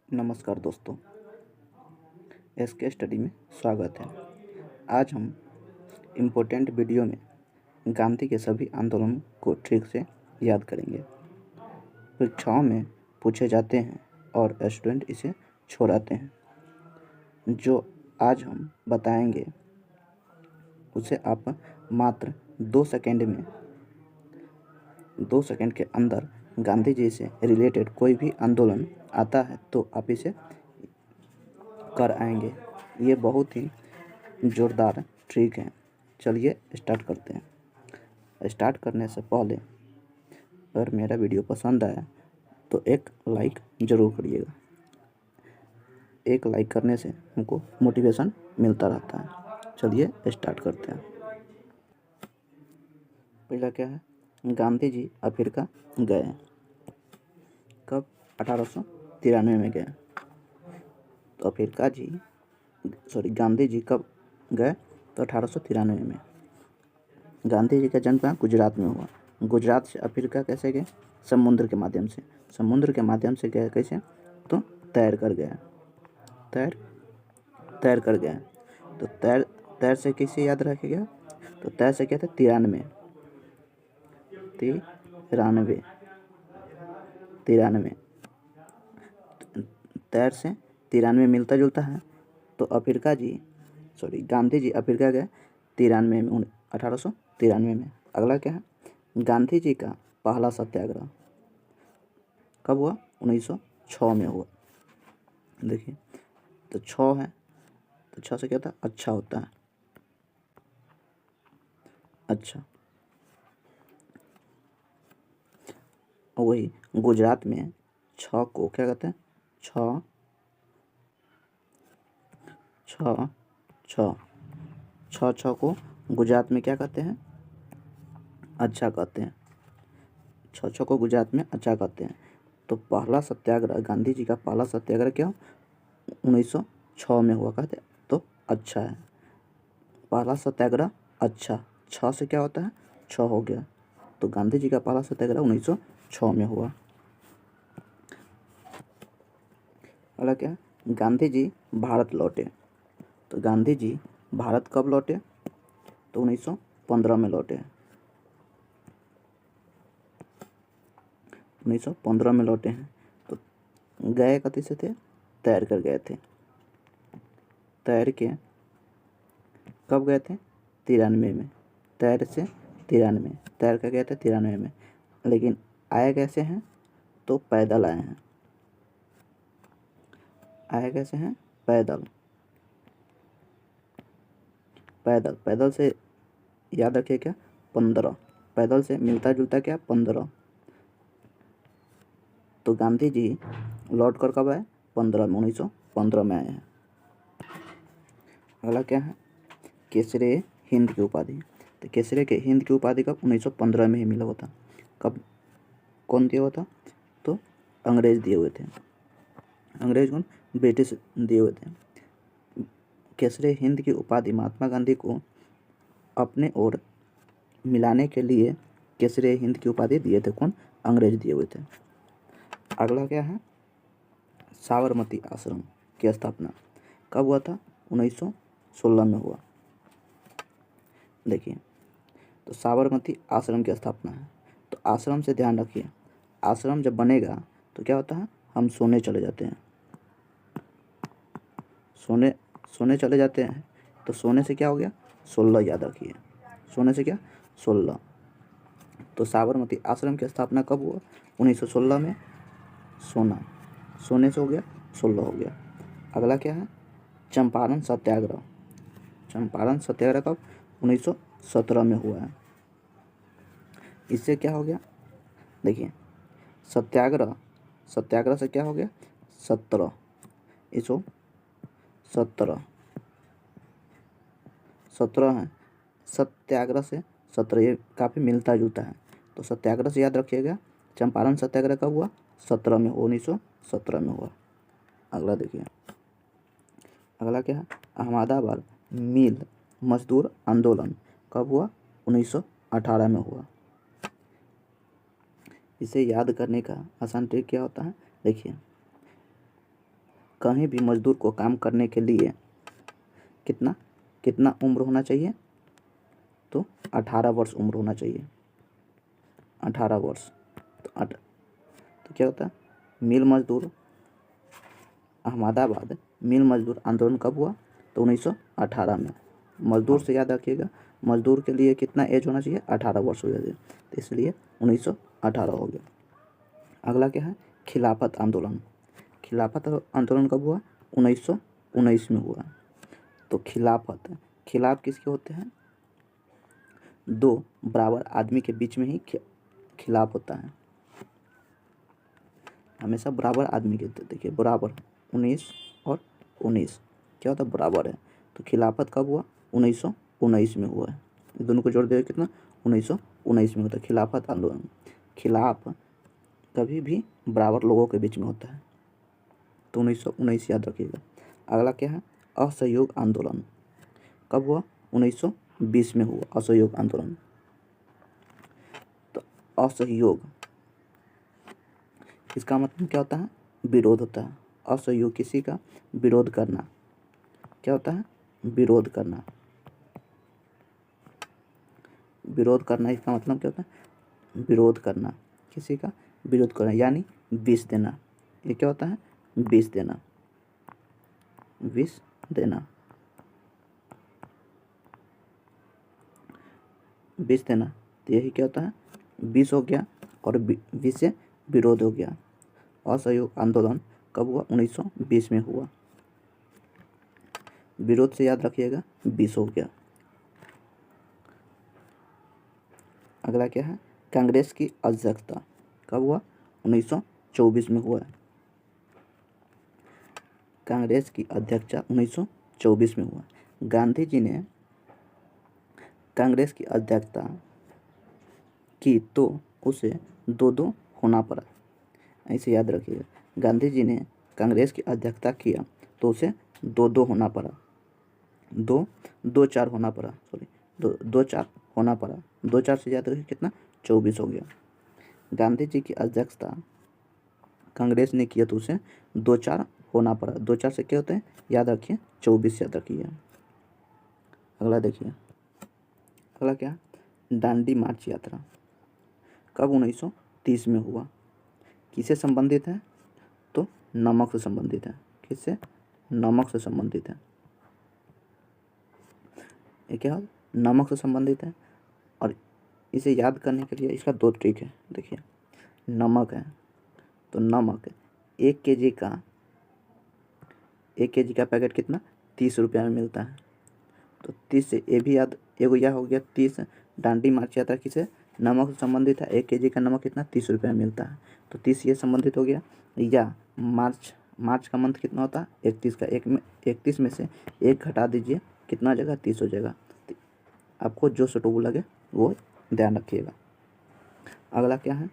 नमस्कार दोस्तों, SK study में स्वागत है। आज हम इम्पोर्टेंट वीडियो में गांधी के सभी आंदोलन को ठीक से याद करेंगे। परीक्षाओं में पूछे जाते हैं और स्टूडेंट इसे छोड़ाते हैं। जो आज हम बताएंगे उसे आप मात्र 2 सेकंड के अंदर गांधी जी से रिलेटेड कोई भी आंदोलन आता है तो आप इसे कर आएंगे। ये बहुत ही ज़ोरदार ट्रिक है। चलिए स्टार्ट करते हैं। स्टार्ट करने से पहले अगर मेरा वीडियो पसंद आया तो एक लाइक ज़रूर करिएगा। एक लाइक करने से हमको मोटिवेशन मिलता रहता है। चलिए स्टार्ट करते हैं। पहला क्या है, गांधी जी अफ्रीका गए। कब? 1893 में गए। तो गांधी जी कब गए? तो 1893 में। गांधी जी का जन्म कहाँ? गुजरात में हुआ। गुजरात से अफ्रीका कैसे गए? समुद्र के माध्यम से। समुद्र के माध्यम से गए कैसे? तो तैर कर गया। तैर कर गया। तो तैर से किसे याद रखेगा? तो तैर से क्या था? 93। तैर से 93 मिलता जुलता है। तो गांधी जी अफ्रीका गए 93 में, 1893 में। अगला क्या है, गांधी जी का पहला सत्याग्रह कब हुआ? 1906 में हुआ। देखिए, तो 6 है तो 6 से क्या था? अच्छा होता है। अच्छा, वही गुजरात में 6 को क्या कहते हैं? 6 6 6 6 6 को गुजरात में क्या कहते हैं? अच्छा कहते हैं। 6 6 को गुजरात में अच्छा कहते हैं। तो पहला सत्याग्रह, गांधी जी का पहला सत्याग्रह क्या? 1906 में हुआ। कहते तो अच्छा है। पहला सत्याग्रह अच्छा, 6 से क्या होता है? 6 हो गया। तो गांधी जी का पहला सत्याग्रह 1906 में हुआ। अगला क्या है, गांधी जी भारत लौटे। तो गांधी जी भारत कब लौटे? तो 1915 में लौटे। 1915 में लौटे हैं। तो गए कति से थे? तैर कर गए थे। तैर के कब गए थे? 93 में। तैर से 93, तैर कर गए थे 93 में। लेकिन आए कैसे हैं? तो पैदल आए हैं। आए कैसे हैं? पैदल। पैदल से याद रखिए क्या? 15। पैदल से मिलता जुलता क्या? 15। तो गांधी जी लौट कर कब आए? 15 में, 1915 में आए हैं। अगला क्या है, केसरे हिंद की उपाधि। तो केसरे के हिंद की उपाधि कब? 1915 में ही मिला हुआ था। कब? कौन दिया हुआ था? तो अंग्रेज दिए हुए थे। अंग्रेज कौन? ब्रिटिश दिए हुए थे। केसरे हिंद की उपाधि महात्मा गांधी को अपने ओर मिलाने के लिए केसरे हिंद की उपाधि दिए थे। कौन? अंग्रेज दिए हुए थे। अगला क्या है, साबरमती आश्रम की स्थापना कब हुआ था? 1916 में हुआ। देखिए, तो साबरमती आश्रम की स्थापना है। तो आश्रम से ध्यान रखिए, आश्रम जब बनेगा तो क्या होता है? हम सोने चले जाते हैं। सोने चले जाते हैं। तो सोने से क्या हो गया? 16 याद रखिए। सोने से क्या? 16। तो साबरमती आश्रम की स्थापना कब हुआ? 1916 में। सोने से हो गया 16 हो गया। अगला क्या है, चंपारण सत्याग्रह। चंपारण सत्याग्रह कब? 1917 में हुआ है। इससे क्या हो गया? देखिए, सत्याग्रह से क्या हो गया? 17। 17 17 है। सत्याग्रह से 17, ये काफ़ी मिलता जुलता है। तो सत्याग्रह से याद रखिएगा। चंपारण सत्याग्रह कब हुआ? 17 में, 1917 में हुआ। अगला देखिए, अगला क्या है, अहमदाबाद मिल मजदूर आंदोलन कब हुआ? 1918 में हुआ। इसे याद करने का आसान ट्रिक क्या होता है? देखिए, कहीं भी मजदूर को काम करने के लिए कितना कितना उम्र होना चाहिए? तो 18 वर्ष उम्र होना चाहिए, 18 वर्ष। तो क्या होता है, मिल मजदूर अहमदाबाद मिल मजदूर आंदोलन कब हुआ? तो 1918 में। मजदूर से याद रखिएगा, मजदूर के लिए कितना एज होना चाहिए? 18 वर्ष हो जाए, तो इसलिए 1918 हो गया। अगला क्या है? खिलाफत आंदोलन। खिलाफत आंदोलन कब हुआ? 1919 में हुआ। तो खिलाफ किसके होते हैं? दो बराबर आदमी के बीच में ही खिलाफ होता है, हमेशा बराबर आदमी के। देखिए बराबर 19 और 19 क्या होता है? बराबर है। तो खिलाफत कब हुआ? 1919 में हुआ है। दोनों को जोड़ देगा कितना? 1919 में होता है खिलाफत आंदोलन। खिलाफ कभी भी बराबर लोगों के बीच में होता है, तो 1919 याद रखिएगा। अगला क्या है? असहयोग आंदोलन कब हुआ? 1920 में हुआ असहयोग आंदोलन। तो असहयोग इसका मतलब क्या होता है? विरोध होता है। असहयोग किसी का विरोध करना, क्या होता है? विरोध करना। विरोध करना इसका मतलब क्या होता है? विरोध करना, किसी का विरोध करना, यानी विष देना। ये क्या होता है? विष देना, विष देना, विष देना। तो यही क्या होता है? विष हो गया और विष से विरोध हो गया। असहयोग आंदोलन कब हुआ? 1920 में हुआ। विरोध से याद रखिएगा विष हो गया। अगला क्या है? कांग्रेस की अध्यक्षता कब हुआ? 1924 में हुआ। कांग्रेस की अध्यक्षता 1924 में हुआ। गांधी जी ने कांग्रेस की अध्यक्षता की तो उसे 2-2 होना पड़ा, ऐसे याद रखिएगा। गांधी जी ने कांग्रेस की अध्यक्षता किया तो उसे 2-2 होना पड़ा, 2-4 होना पड़ा, सॉरी 2-4 होना पड़ा। 2-4 से याद रखिए कितना? 24 हो गया। गांधी जी की अध्यक्षता कांग्रेस ने किया तो उसे 2-4 होना पड़ा। 2-4 से क्या होते हैं? याद रखिए 24 याद रखिए। अगला देखिए, अगला क्या? दांडी मार्च यात्रा कब? 1930 में हुआ। किससे संबंधित है? तो नमक से संबंधित है। किससे? नमक से संबंधित है। ये क्या? नमक से संबंधित है। और इसे याद करने के लिए इसका 2 ट्रिक है। देखिए नमक है, तो नमक 1 kg का पैकेट कितना? 30 रुपया में मिलता है। तो 30 से ये भी याद, एगो यह हो गया 30। दांडी मार्च यात्रा किसे? नमक से संबंधित है। 1 kg का नमक कितना? 30 रुपये में मिलता है, तो 30 ये संबंधित हो गया। या मार्च का मंथ कितना होता है? 31 का। 31 में से 1 घटा दीजिए, कितना हो जाएगा? 30 हो जाएगा। तो आपको जो सुटेबल लगे वो ध्यान रखिएगा। अगला क्या है?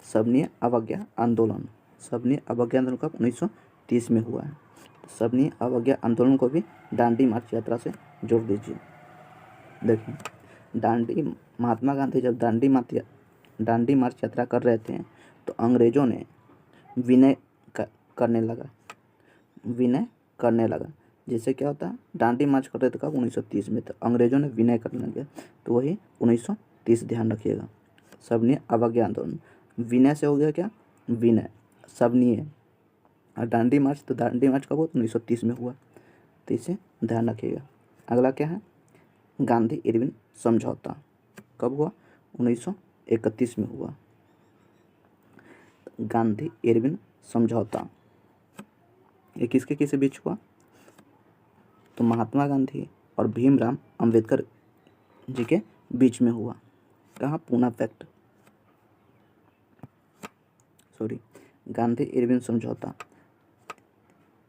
सबनीय अवज्ञा आंदोलन। सबनीय अवज्ञा आंदोलन कब? 1930 में हुआ है। सबनीय अवज्ञा आंदोलन को भी दांडी मार्च यात्रा से जोड़ दीजिए। देखिए महात्मा गांधी जब दांडी मार्च यात्रा कर रहे थे तो अंग्रेज़ों ने विनय करने लगा। जिससे क्या होता है? दांडी मार्च कर रहे थे कब? 1930 में। तो अंग्रेज़ों ने विनय करने लगे, तो वही 1930 ध्यान रखिएगा। सबनीय अवज्ञा आंदोलन, विनय से हो गया क्या? विनय, सबनीय। और दांडी मार्च, तो दांडी मार्च कब हुआ? 1930 में हुआ, तो इसे ध्यान रखिएगा। अगला क्या है? गांधी इरविन समझौता कब हुआ? 1931 में हुआ। गांधी इरविन समझौता ये किसके बीच हुआ? तो महात्मा गांधी और भीमराव अंबेडकर जी के बीच में हुआ। कहाँ? Poona fact, sorry, Gandhi Irwin समझौता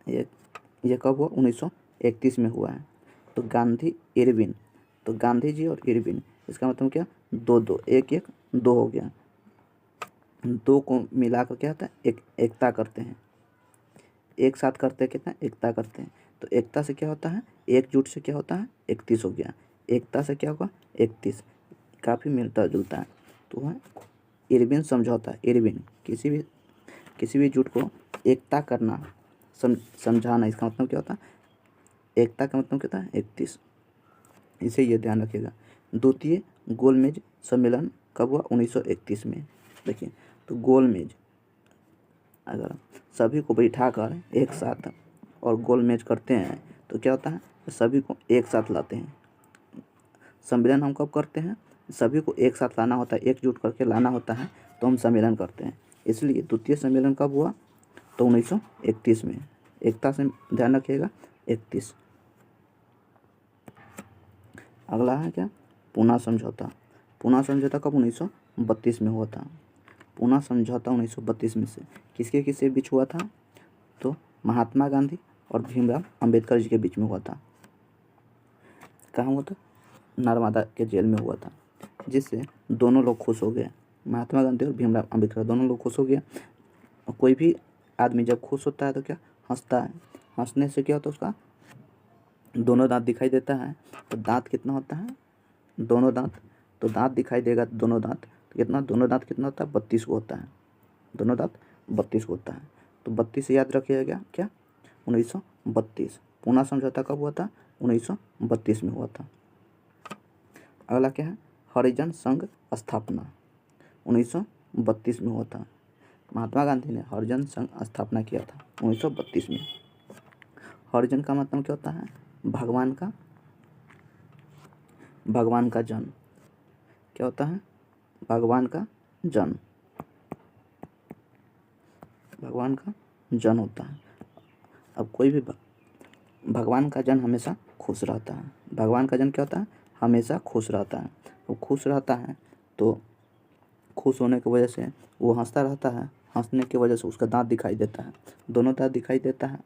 ये कब हुआ? 1931 में हुआ है। तो गांधी इरविन, तो गांधी जी और इरविन, इसका मतलब क्या? 2-2, 1-1 2 हो गया। 2 को मिलाकर क्या होता है? एकता करते हैं। एक साथ करते हैं कितना? एकता करते हैं। तो एकता से क्या होता है? एकजुट से क्या होता है? 31 हो गया। एकता से क्या होगा? 31, काफ़ी मिलता जुलता है। तो वह इरविन समझौता, इरविन किसी भी जुट को एकता करना, समझाना, इसका मतलब क्या होता है? एकता का मतलब क्या होता है? 31। इसे ये ध्यान रखिएगा। द्वितीय गोलमेज सम्मेलन कब हुआ? 1931 में। देखिए, तो गोलमेज अगर सभी को बैठाकर एक साथ और गोलमेज करते हैं तो क्या होता है? सभी को एक साथ लाते हैं। सम्मेलन हम कब करते हैं? सभी को एक साथ लाना होता है, एकजुट करके लाना होता है, तो हम सम्मेलन करते हैं। इसलिए द्वितीय सम्मेलन कब हुआ? तो 1931 में। एकता से ध्यान रखिएगा, 31। अगला है क्या? पूना समझौता। पूना समझौता कब? 1932 में हुआ था। पूना समझौता 1932 में से किसके किसके बीच हुआ था? तो महात्मा गांधी और भीमराव अंबेडकर जी के बीच में हुआ था। कहाँ हुआ था? नर्मदा के जेल में हुआ था, जिससे दोनों लोग खुश हो गए। महात्मा गांधी और भीमराव अंबेडकर दोनों लोग खुश हो गए। और कोई भी आदमी जब खुश होता है तो क्या हंसता है। हंसने से क्या होता है? उसका दोनों दांत दिखाई देता है। तो दांत कितना होता है? दोनों दांत। तो दांत दिखाई देगा, दोनों दांत। तो कितना? दोनों दांत कितना होता है? 32 को होता है। दोनों दांत 32 को होता है। तो 32 याद रखिएगा क्या? 1932। पूना समझौता कब हुआ था? 1932 में हुआ था। अगला क्या है? हरिजन संघ स्थापना 1932 में हुआ था। महात्मा गांधी ने हरिजन संघ स्थापना किया था 1932 में। हरिजन का मतलब क्या होता है? भगवान का जन्म। क्या होता है? भगवान का जन्म। भगवान का जन्म होता है। अब कोई भी भगवान का जन हमेशा खुश रहता है। भगवान का जन क्या होता है? हमेशा खुश रहता है। वो खुश रहता है तो खुश होने की वजह से वो हंसता रहता है। हंसने की वजह से उसका दांत दिखाई देता है। दोनों दांत दिखाई देता है।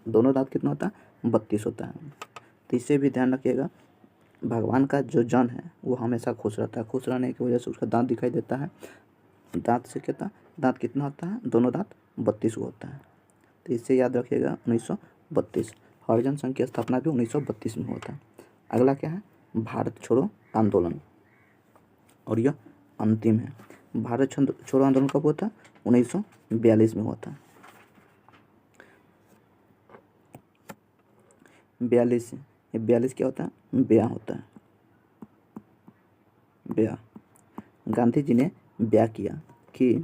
दोनों दांत कितना होता है? 32 होता है। तो इसे भी ध्यान रखिएगा। भगवान का जो जन है वो हमेशा खुश रहता है। खुश रहने की वजह से उसका दांत दिखाई देता है। दांत से क्या? दांत कितना होता है? दोनों दांत 32 होता है। तो इससे याद रखिएगा 1932। हरिजन संघ की स्थापना भी 1932 में हुआ था। अगला क्या है? भारत छोड़ो आंदोलन, और यह अंतिम है। भारत छोड़ो आंदोलन कब हुआ था? 1942 में हुआ था। 42। ये 42 क्या होता है? ब्याह होता है। ब्याह। गांधी जी ने ब्याह किया कि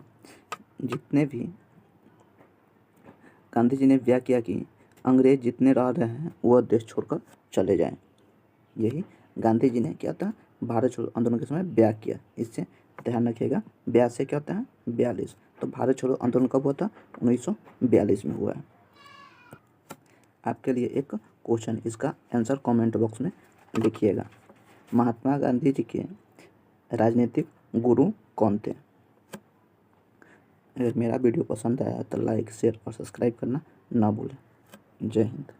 जितने भी गांधी जी ने ब्याह किया कि अंग्रेज जितने रह रहे हैं वह देश छोड़कर चले जाएं। यही गांधी जी ने क्या था? भारत छोड़ो आंदोलन के समय ब्याह किया। इससे ध्यान रखिएगा। ब्याह से क्या होता है? 42। तो भारत छोड़ो आंदोलन कब हुआ था? 1942 में हुआ है। आपके लिए एक क्वेश्चन, इसका आंसर कमेंट बॉक्स में लिखिएगा। महात्मा गांधी जी के राजनीतिक गुरु कौन थे? अगर मेरा वीडियो पसंद आया तो लाइक, शेयर और सब्सक्राइब करना ना भूलें। जय हिंद।